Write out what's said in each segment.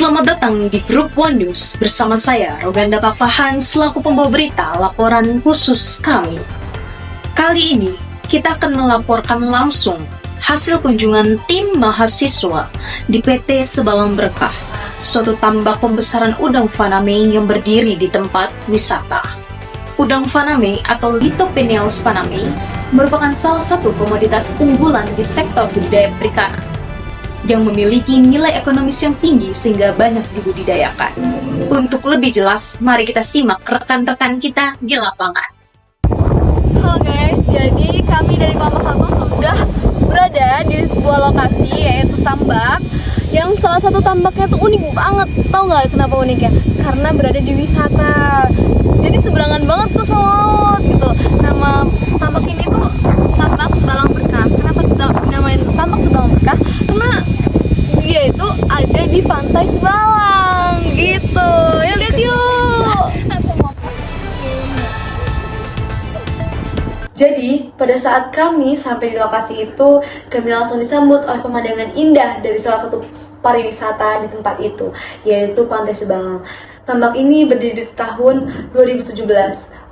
Selamat datang di Grup One News bersama saya, Roganda Pakpahan, selaku pembawa berita laporan khusus kami. Kali ini, kita akan melaporkan langsung hasil kunjungan tim mahasiswa di PT Sebalang Berkah, suatu tambak pembesaran udang faname yang berdiri di tempat wisata. Udang faname atau Lithopeneus faname merupakan salah satu komoditas unggulan di sektor budidaya perikanan yang memiliki nilai ekonomis yang tinggi sehingga banyak dibudidayakan. Untuk lebih jelas, mari kita simak rekan-rekan kita di lapangan. Halo guys, jadi kami dari kelompok 1 sudah berada di sebuah lokasi yaitu tambak yang salah satu tambaknya tuh unik banget. Tahu nggak kenapa uniknya? Karena berada di wisata. Jadi seberangan banget tuh sama laut gitu. Nama tambak ini tuh tambak Sebalang Berkah. Kenapa dinamain tambak Sebalang Berkah? Karena dia itu ada di pantai Sebalang gitu. Ya lihat yuk. Jadi, pada saat kami sampai di lokasi itu, kami langsung disambut oleh pemandangan indah dari salah satu pariwisata di tempat itu, yaitu Pantai Sebalang. Tambak ini berdiri di tahun 2017.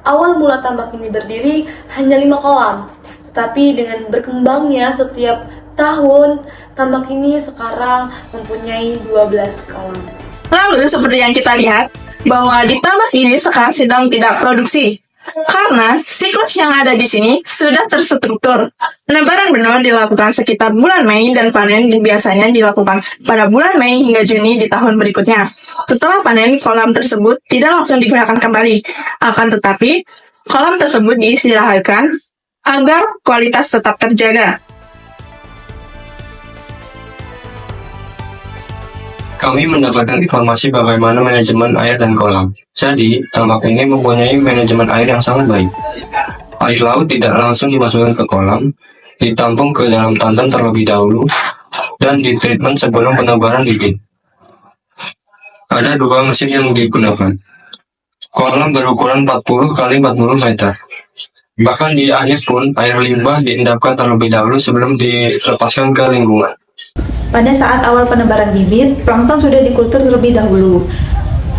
Awal mula tambak ini berdiri hanya 5 kolam, tapi dengan berkembangnya setiap tahun, tambak ini sekarang mempunyai 12 kolam. Lalu seperti yang kita lihat, bahwa di tambak ini sekarang sedang tidak produksi. Karena siklus yang ada di sini sudah terstruktur. Penebaran benur dilakukan sekitar bulan Mei dan panen biasanya dilakukan pada bulan Mei hingga Juni di tahun berikutnya. Setelah panen, kolam tersebut tidak langsung digunakan kembali. Akan tetapi, kolam tersebut diistirahatkan agar kualitas tetap terjaga. Kami mendapatkan informasi bagaimana manajemen air dan kolam. Jadi, tambak ini mempunyai manajemen air yang sangat baik. Air laut tidak langsung dimasukkan ke kolam, ditampung ke dalam tandon terlebih dahulu, dan ditreatment sebelum penebaran bibit. Ada 2 mesin yang digunakan. Kolam berukuran 40 x 40 meter. Bahkan di akhir pun, air limbah diendapkan terlebih dahulu sebelum dilepaskan ke lingkungan. Pada saat awal penebaran bibit, plankton sudah dikultur terlebih dahulu.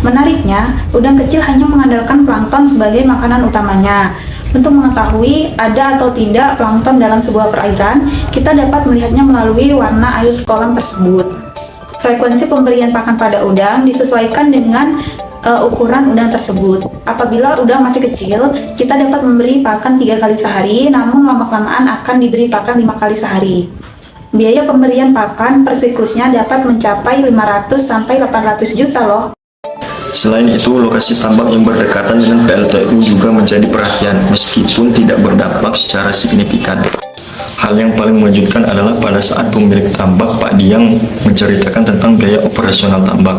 Menariknya, udang kecil hanya mengandalkan plankton sebagai makanan utamanya. Untuk mengetahui ada atau tidak plankton dalam sebuah perairan, kita dapat melihatnya melalui warna air kolam tersebut. Frekuensi pemberian pakan pada udang disesuaikan dengan ukuran udang tersebut. Apabila udang masih kecil, kita dapat memberi pakan 3 kali sehari, namun lama-kelamaan akan diberi pakan 5 kali sehari. Biaya pemberian pakan per siklusnya dapat mencapai 500 sampai 800 juta loh. Selain itu, lokasi tambak yang berdekatan dengan PLTU juga menjadi perhatian meskipun tidak berdampak secara signifikan. Hal yang paling mengejutkan adalah pada saat pemilik tambak, Pak Diang, menceritakan tentang biaya operasional tambak.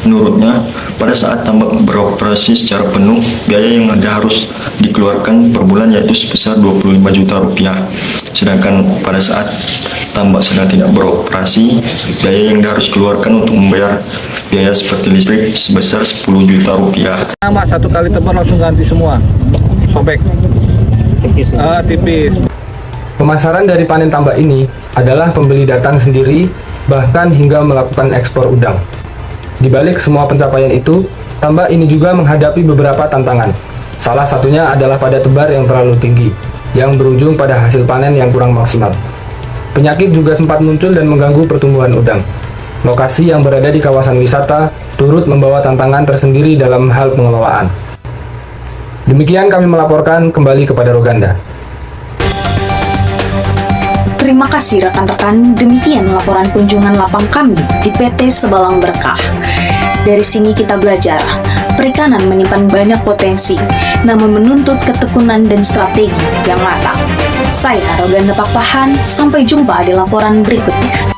Menurutnya, pada saat tambak beroperasi secara penuh, biaya yang harus dikeluarkan per bulan yaitu sebesar 25 juta rupiah. Sedangkan pada saat tambak sedang tidak beroperasi, biaya yang harus keluarkan untuk membayar biaya seperti listrik sebesar 10 juta rupiah. Sama 1 kali tebar langsung ganti semua, sobek, tipis. Pemasaran dari panen tambak ini adalah pembeli datang sendiri, bahkan hingga melakukan ekspor udang. Di balik semua pencapaian itu, tambak ini juga menghadapi beberapa tantangan. Salah satunya adalah pada tebar yang terlalu tinggi, yang berujung pada hasil panen yang kurang maksimal. Penyakit juga sempat muncul dan mengganggu pertumbuhan udang. Lokasi yang berada di kawasan wisata turut membawa tantangan tersendiri dalam hal pengelolaan. Demikian kami melaporkan kembali kepada Roganda. Terima kasih rekan-rekan, demikian laporan kunjungan lapang kami di PT Sebalang Berkah. Dari sini kita belajar, perikanan menyimpan banyak potensi, namun menuntut ketekunan dan strategi yang matang. Saya Roganda Pakpahan, sampai jumpa di laporan berikutnya.